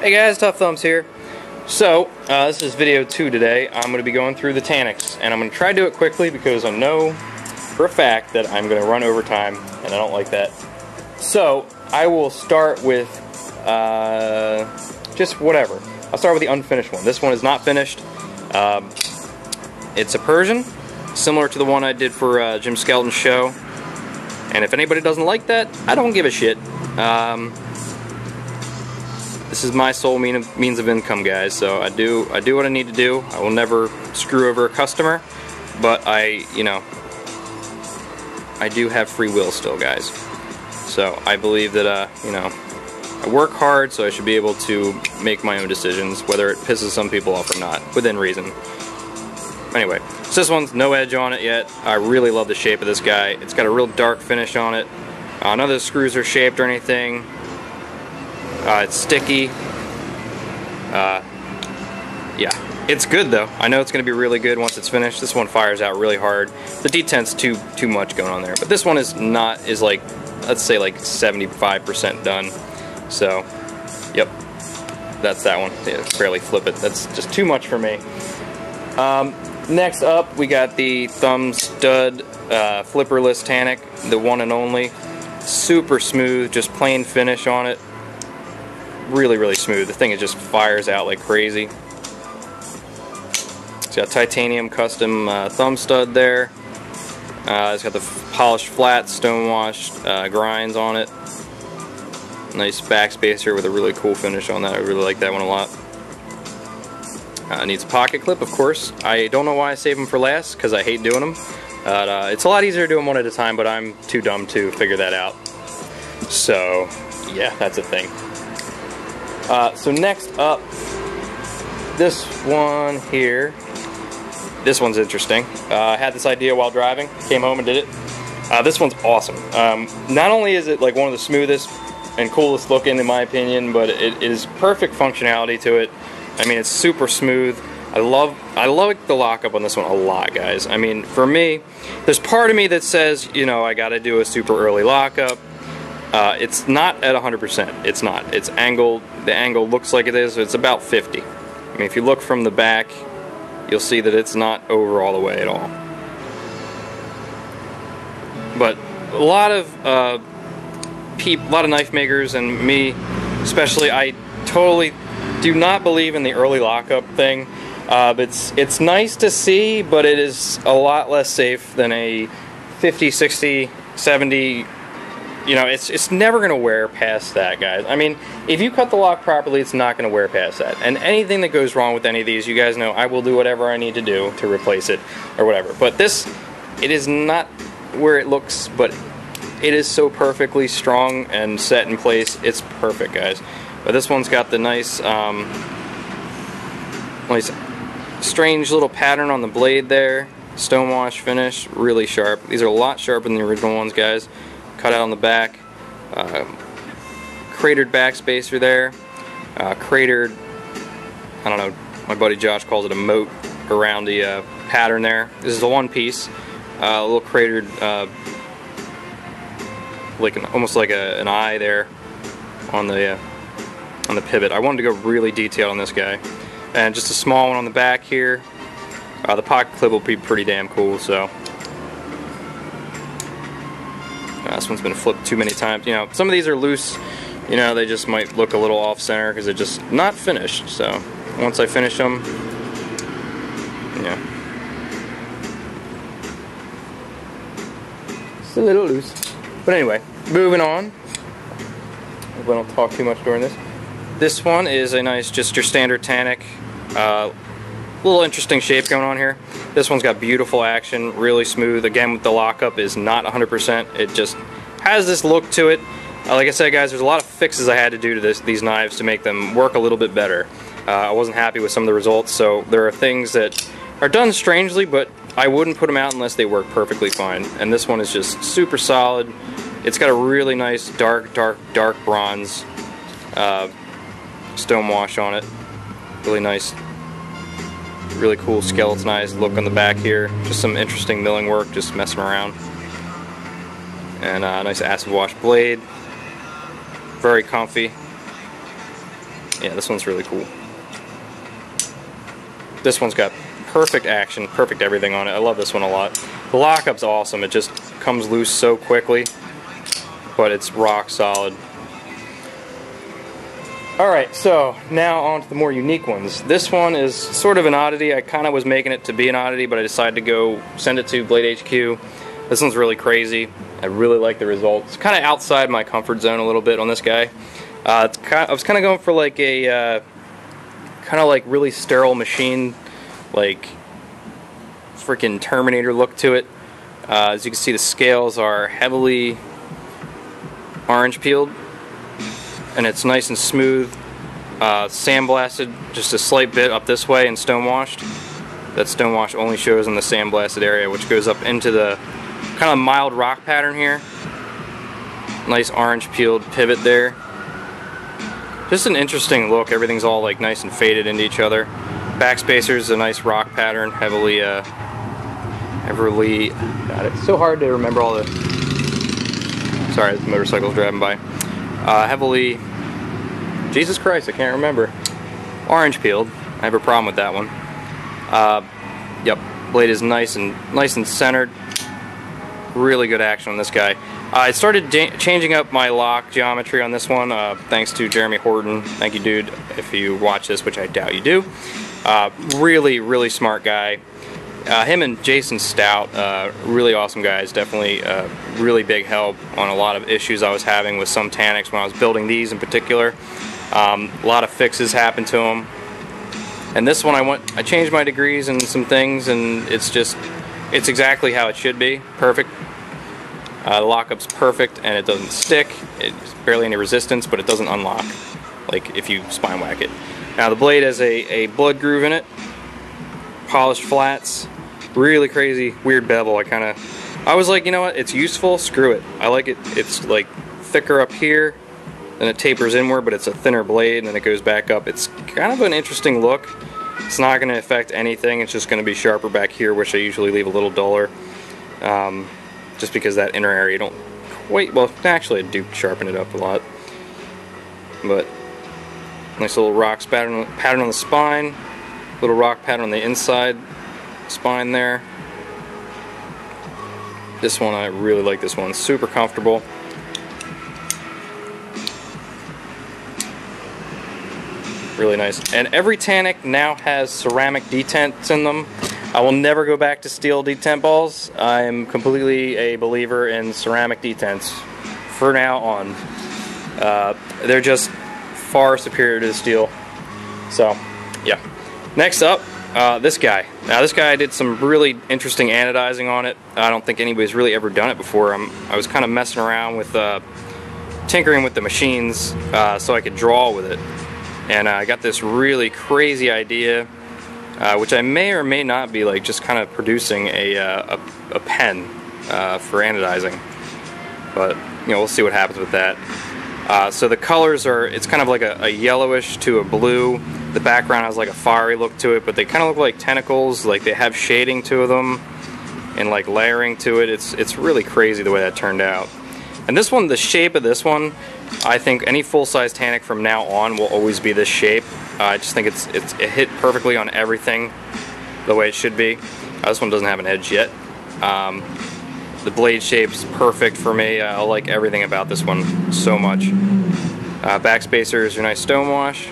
Hey guys, Tough Thumbs here. So, this is video 2 today. I'm going to be going through the Tanics, and I'm going to try to do it quickly because I know for a fact that I'm going to run over time, and I don't like that. So, I will start with just whatever. I'll start with the unfinished one. This one is not finished. It's a Persian, similar to the one I did for Jim Skelton's show. And if anybody doesn't like that, I don't give a shit. This is my sole means of income, guys. So I do what I need to do. I will never screw over a customer, but I do have free will still, guys. So I believe that I work hard, so I should be able to make my own decisions, whether it pisses some people off or not, within reason. Anyway, so this one's no edge on it yet. I really love the shape of this guy. It's got a real dark finish on it. None of the screws are shaped or anything. It's sticky. Yeah, it's good though. I know it's going to be really good once it's finished. This one fires out really hard. The detent's too much going on there, but this one is like, let's say like 75% done. So, yep, that's that one. Yeah, barely flip it. That's just too much for me. Next up, we got the thumb stud flipperless Tanic, the one and only. Super smooth, just plain finish on it. Really, really smooth. The thing just fires out like crazy. It's got titanium custom thumb stud there. It's got the polished flat stonewashed grinds on it. Nice backspacer with a really cool finish on that. I really like that one a lot. It needs a pocket clip, of course. I don't know why I save them for last, because I hate doing them. It's a lot easier to do them one at a time, but I'm too dumb to figure that out. So, yeah, that's a thing. So next up, this one here. This one's interesting. I had this idea while driving, came home and did it. This one's awesome. Not only is it like one of the smoothest and coolest looking in my opinion, but it is perfect functionality to it. I mean, it's super smooth. I like the lockup on this one a lot, guys. I mean, for me, there's part of me that says, I gotta do a super early lockup. It's not at 100%. It's not. It's angled. The angle looks like it is. So it's about 50. I mean, if you look from the back, you'll see that it's not over all the way at all. But a lot of knife makers, and me especially, I totally do not believe in the early lockup thing. It's nice to see, but it is a lot less safe than a 50, 60, 70. It's never going to wear past that, guys. I mean, if you cut the lock properly, it's not going to wear past that. And anything that goes wrong with any of these, you guys know I will do whatever I need to do to replace it or whatever. But this, it is not where it looks, but it is so perfectly strong and set in place. It's perfect, guys. But this one's got the nice strange little pattern on the blade there. Stonewash finish, really sharp. These are a lot sharper than the original ones, guys. Cut out on the back, cratered backspacer there, cratered, I don't know, my buddy Josh calls it a moat around the pattern there. This is a one piece, a little cratered, almost like an eye there on the pivot. I wanted to go really detailed on this guy, and just a small one on the back here. The pocket clip will be pretty damn cool. So. This one's been flipped too many times. Some of these are loose. They just might look a little off center because they're just not finished. So once I finish them, yeah, it's a little loose. But anyway, moving on. Hope I don't talk too much during this. This one is a nice, just your standard Tanic. Little interesting shape going on here. This one's got beautiful action, really smooth. Again, with the lockup is not 100%. It just has this look to it. Like I said, guys, there's a lot of fixes I had to do to these knives to make them work a little bit better. I wasn't happy with some of the results, so there are things that are done strangely, but I wouldn't put them out unless they work perfectly fine. And this one is just super solid. It's got a really nice dark bronze stonewash on it. Really nice. Really cool skeletonized look on the back here. Just some interesting milling work, just messing around. And a nice acid wash blade. Very comfy. Yeah, this one's really cool. This one's got perfect action, perfect everything on it. I love this one a lot. The lockup's awesome. It just comes loose so quickly, but it's rock solid. Alright, so now on to the more unique ones. This one is sort of an oddity. I kind of was making it to be an oddity, but I decided to go send it to Blade HQ. This one's really crazy. I really like the results. Kind of outside my comfort zone a little bit on this guy. I was kind of going for like a kind of like really sterile machine, like freaking Terminator look to it. As you can see, the scales are heavily orange peeled, and it's nice and smooth. Sandblasted just a slight bit up this way and stonewashed. That stonewash only shows in the sandblasted area, which goes up into the kind of mild rock pattern here. Nice orange peeled pivot there. Just an interesting look. Everything's all like nice and faded into each other. Backspacer's a nice rock pattern, heavily God, it's so hard to remember all the. Sorry, the motorcycle's driving by. Heavily. Jesus Christ, I can't remember. Orange peeled. I have a problem with that one. Yep, blade is nice and centered. Really good action on this guy. I started changing up my lock geometry on this one, thanks to Jeremy Horton. Thank you, dude, if you watch this, which I doubt you do. Really smart guy. Him and Jason Stout, really awesome guys. Definitely really big help on a lot of issues I was having with some Tanics when I was building these in particular. A lot of fixes happened to them. And this one I changed my degrees and some things, and it's exactly how it should be. Perfect. The lockup's perfect, and it doesn't stick. It's barely any resistance, but it doesn't unlock, like if you spine whack it. Now the blade has a blood groove in it, polished flats, really crazy, weird bevel. I was like, you know what, it's useful, screw it. I like it, it's like thicker up here, then it tapers inward, but it's a thinner blade, and then it goes back up. It's kind of an interesting look. It's not going to affect anything, it's just going to be sharper back here, which I usually leave a little duller. Just because that inner area don't quite, well, actually I do sharpen it up a lot. But nice little rock pattern on the spine, little rock pattern on the inside spine there. This one, I really like this one, super comfortable. Really nice. And every Tanic now has ceramic detents in them. I will never go back to steel detent balls. I'm completely a believer in ceramic detents for now on. They're just far superior to the steel. So, yeah. Next up, this guy. Now this guy, I did some really interesting anodizing on it. I don't think anybody's really ever done it before. I was kind of messing around with tinkering with the machines so I could draw with it. And I got this really crazy idea, which I may or may not be like just kind of producing a pen for anodizing, but you know, we'll see what happens with that. So the colors are, it's kind of like a yellowish to a blue. The background has like a fiery look to it, but they kind of look like tentacles, like they have shading to them and like layering to it. It's really crazy the way that turned out. And this one, the shape of this one, I think any full-size Tanic from now on will always be this shape. I just think it hit perfectly on everything the way it should be. This one doesn't have an edge yet. The blade shape's perfect for me. I like everything about this one so much. Backspacer is your nice stonewash.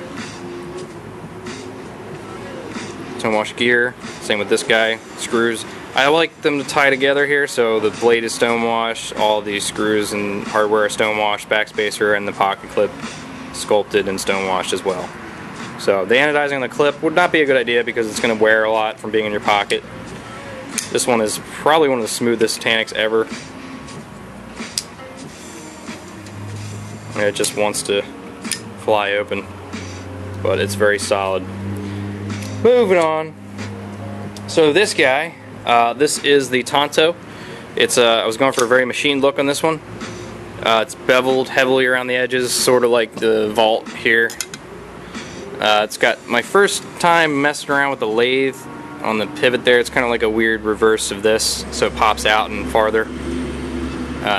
Stonewash gear. Same with this guy. Screws. I like them to tie together here, so the blade is stonewashed, all these screws and hardware are stonewashed, backspacer and the pocket clip sculpted and stonewashed as well. So the anodizing on the clip would not be a good idea because it's going to wear a lot from being in your pocket. This one is probably one of the smoothest Tanics ever. And it just wants to fly open, but it's very solid. Moving on. So this guy, this is the Tonto. I was going for a very machined look on this one. It's beveled heavily around the edges, sort of like the vault here. It's got my first time messing around with the lathe on the pivot there. It's kind of like a weird reverse of this, so it pops out and farther.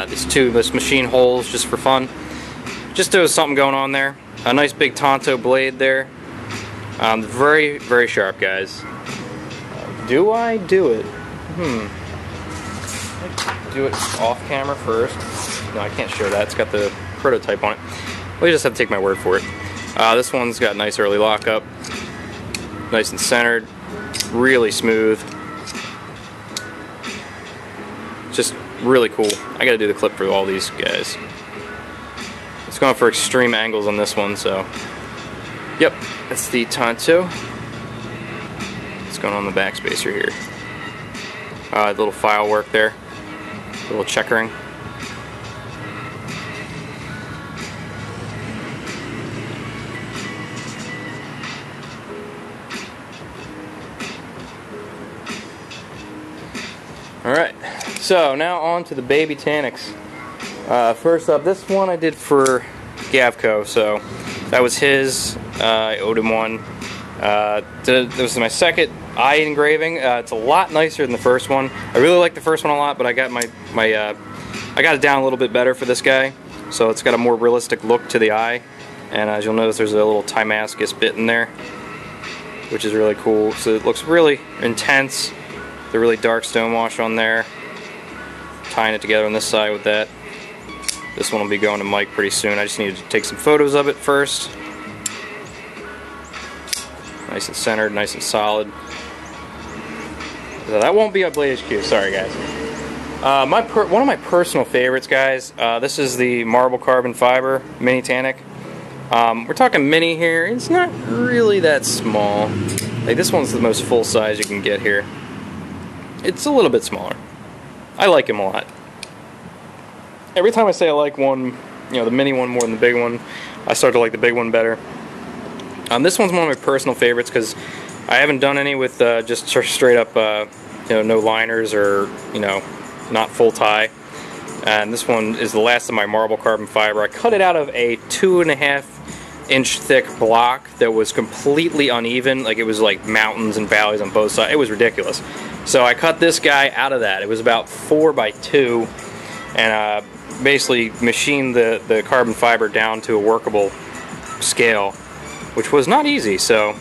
These machine holes just for fun. Just there was something going on there. A nice big Tonto blade there. Very, very sharp, guys. Do I do it? Do it off camera first. No, I can't show that. It's got the prototype on it. Well, you just have to take my word for it. This one's got nice early lockup. Nice and centered. Really smooth. Just really cool. I gotta do the clip for all these guys. It's going for extreme angles on this one, so. Yep, that's the Tonto. It's going on the backspacer here. Little file work there. Little checkering. Alright, so now on to the baby Tanics. First up, this one I did for Gavco, so that was his. I owed him one. This was my second eye engraving. It's a lot nicer than the first one. I really like the first one a lot, but I got I got it down a little bit better for this guy, so it's got a more realistic look to the eye. And as you'll notice, there's a little Timascus bit in there, which is really cool. So it looks really intense. The really dark stonewash on there. Tying it together on this side with that. This one will be going to Mike pretty soon. I just need to take some photos of it first. Nice and centered, nice and solid. So that won't be on Blade HQ, sorry guys. One of my personal favorites, guys, this is the marble carbon fiber mini Tanic. We're talking mini here. It's not really that small. Like, this one's the most full size you can get here. It's a little bit smaller. I like him a lot. Every time I say I like one, you know, the mini one more than the big one, I start to like the big one better. This one's one of my personal favorites because I haven't done any with just straight up, you know, no liners or, you know, not full tie. And this one is the last of my marble carbon fiber. I cut it out of a 2.5-inch thick block that was completely uneven. Like, it was like mountains and valleys on both sides. It was ridiculous. So I cut this guy out of that. It was about 4 by 2, and basically machined the carbon fiber down to a workable scale, which was not easy. So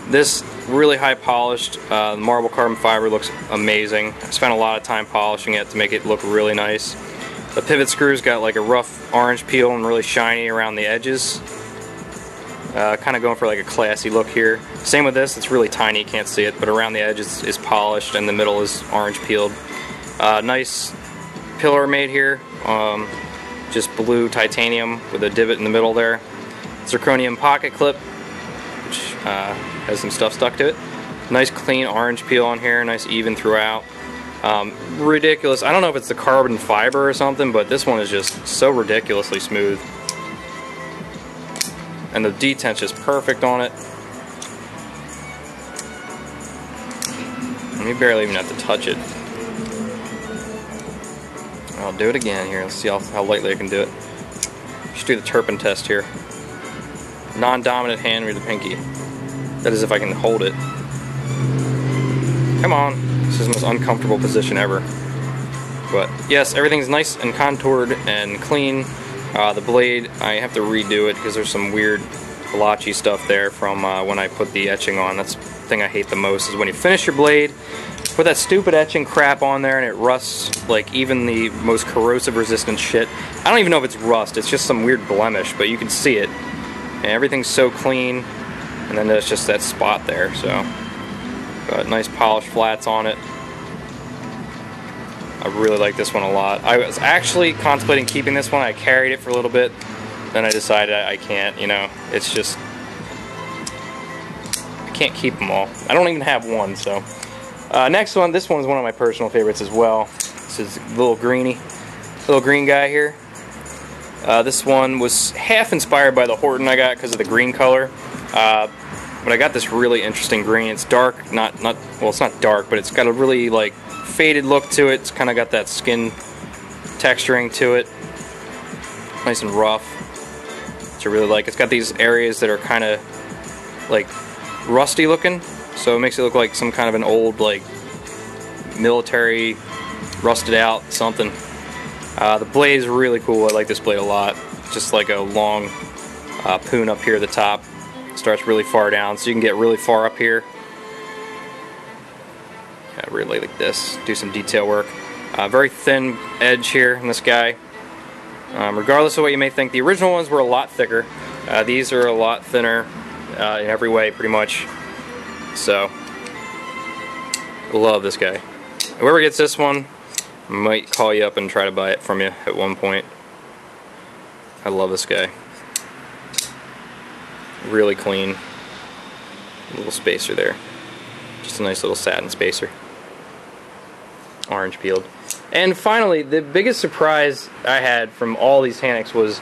this really high polished marble carbon fiber looks amazing. I spent a lot of time polishing it to make it look really nice. The pivot screws got like a rough orange peel and really shiny around the edges. Kind of going for like a classy look here. Same with this, it's really tiny, you can't see it, but around the edge is polished and the middle is orange peeled. Nice pillar made here, just blue titanium with a divot in the middle there. Zirconium pocket clip, which has some stuff stuck to it. Nice clean orange peel on here, nice even throughout. Ridiculous, I don't know if it's the carbon fiber or something, but this one is just so ridiculously smooth. And the detent's just perfect on it. And you barely even have to touch it. I'll do it again here. Let's see how lightly I can do it. Just do the turpin test here. Non-dominant hand with the pinky. That is if I can hold it. Come on. This is the most uncomfortable position ever. But yes, everything's nice and contoured and clean. The blade, I have to redo it because there's some weird blotchy stuff there from when I put the etching on. That's the thing I hate the most, is when you finish your blade, put that stupid etching crap on there and it rusts like even the most corrosive resistant shit. I don't even know if it's rust, it's just some weird blemish, but you can see it. And everything's so clean, and then there's just that spot there, so. Got nice polished flats on it. I really like this one a lot. I was actually contemplating keeping this one. I carried it for a little bit, then I decided I can't, you know. It's just, I can't keep them all. I don't even have one, so. Next one, this one's one of my personal favorites as well. This is little green guy here. This one was half inspired by the Horton I got because of the green color. But I got this really interesting green. It's dark, well, it's not dark, but it's got a really like faded look to it. It's kind of got that skin texturing to it. Nice and rough, which I really like. It's got these areas that are kind of like rusty looking, so it makes it look like some kind of an old like military rusted out something. The blade is really cool. I like this blade a lot. Just like a long Poon up here at the top. Starts really far down, so you can get really far up here. Really like this. Do some detail work. Very thin edge here in this guy. Regardless of what you may think, the original ones were a lot thicker. These are a lot thinner in every way, pretty much. So, love this guy. Whoever gets this one, I might call you up and try to buy it from you at one point. I love this guy. Really clean. Little spacer there. Just a nice little satin spacer. Orange peeled. And finally, the biggest surprise I had from all these Tanics was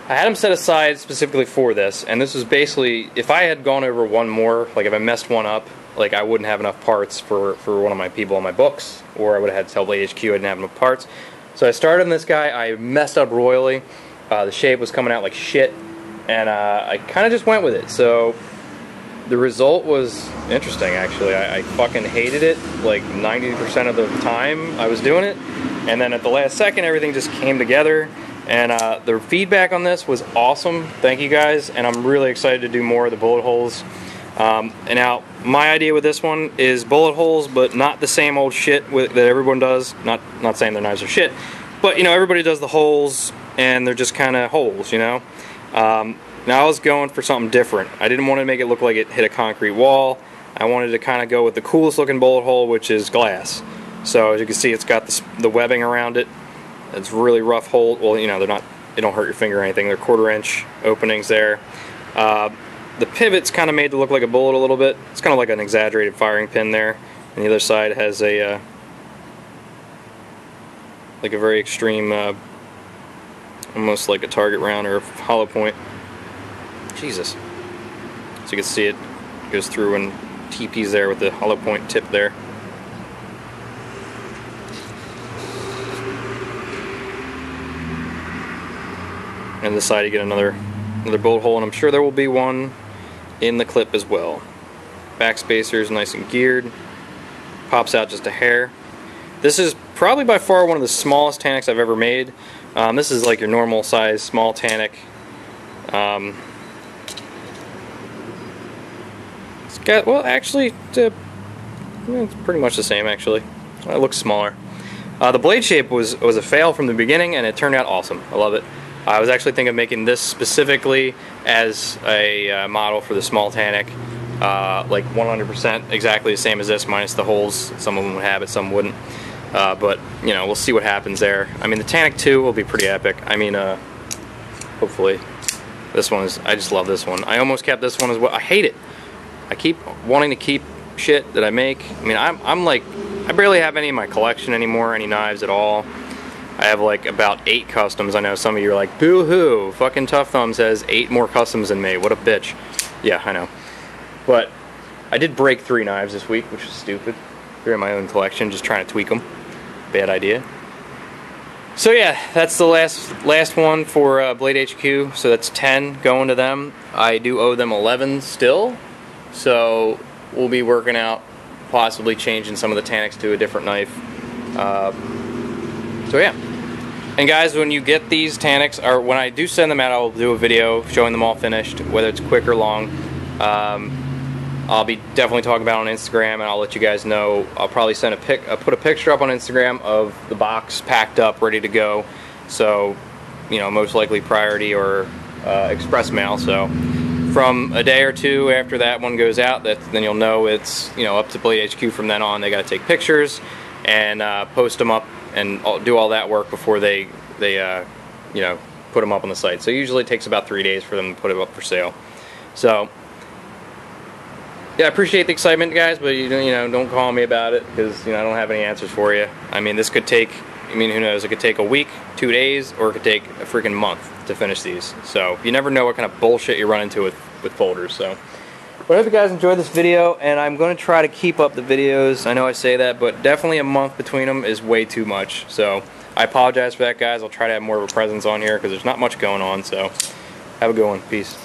I had them set aside specifically for this, and this was basically, if I had gone over one more, like if I messed one up, like I wouldn't have enough parts for one of my people on my books, or I would have had to tell Blade HQ I didn't have enough parts. So I started on this guy, I messed up royally, the shape was coming out like shit, and I kind of just went with it. So the result was interesting, actually. I fucking hated it like 90% of the time I was doing it, and then at the last second everything just came together, and the feedback on this was awesome. Thank you guys, and I'm really excited to do more of the bullet holes. And now my idea with this one is bullet holes, but not the same old shit that everyone does. Not saying their knives are shit, but you know, everybody does the holes and they're just kind of holes, you know. Now I was going for something different. I didn't want to make it look like it hit a concrete wall. I wanted to kind of go with the coolest looking bullet hole, which is glass. So as you can see, it's got the webbing around it. It's really rough hole. Well, you know, they don't hurt your finger or anything. They're 1/4 inch openings there. The pivot's kind of made to look like a bullet a little bit. It's kind of like an exaggerated firing pin there. And the other side has a like a very extreme, almost like a target round or a hollow point. Jesus. So you can see it goes through and TP's there with the hollow point tip there. And this side you get another bullet hole, and I'm sure there will be one in the clip as well. Back spacer is nice and geared. Pops out just a hair. This is probably by far one of the smallest Tanics I've ever made. This is like your normal size small Tanic. It's got, well, actually, it's pretty much the same actually. It looks smaller. The blade shape was a fail from the beginning, and it turned out awesome. I love it. I was actually thinking of making this specifically as a model for the small Tanic, like 100% exactly the same as this, minus the holes. Some of them would have it, some wouldn't. But you know, we'll see what happens there. I mean, the Tanic 2 will be pretty epic. I mean, hopefully. This one is, I just love this one. I almost kept this one as well. I hate it. I keep wanting to keep shit that I make. I mean, I'm like, I barely have any in my collection anymore, any knives at all. I have like about 8 customs. I know some of you are like, boo-hoo, fucking Tough Thumbs has 8 more customs than me. What a bitch. Yeah, I know. But I did break 3 knives this week, which is stupid. They're in my own collection, just trying to tweak them. Bad idea. So yeah, that's the last one for Blade HQ. So that's 10 going to them. I do owe them 11 still. So we'll be working out possibly changing some of the Tanics to a different knife. So yeah. And guys, when you get these Tanics, or when I do send them out, I'll do a video showing them all finished, whether it's quick or long. I'll be definitely talking about it on Instagram, and I'll let you guys know. I'll probably send put a picture up on Instagram of the box packed up, ready to go. So, you know, most likely priority or express mail. So, from a day or two after that one goes out, then you'll know it's, you know, up to Blade HQ from then on. They got to take pictures and post them up and do all that work before they you know, put them up on the site. So usually it takes about 3 days for them to put it up for sale. So yeah, I appreciate the excitement, guys, but you know, don't call me about it, because, you know, I don't have any answers for you. I mean, this could take, I mean, who knows? It could take a week, 2 days, or it could take a freaking month to finish these. So you never know what kind of bullshit you run into with folders. So, but I hope you guys enjoyed this video, and I'm going to try to keep up the videos. I know I say that, but definitely a month between them is way too much. So I apologize for that, guys. I'll try to have more of a presence on here, because there's not much going on. So have a good one. Peace.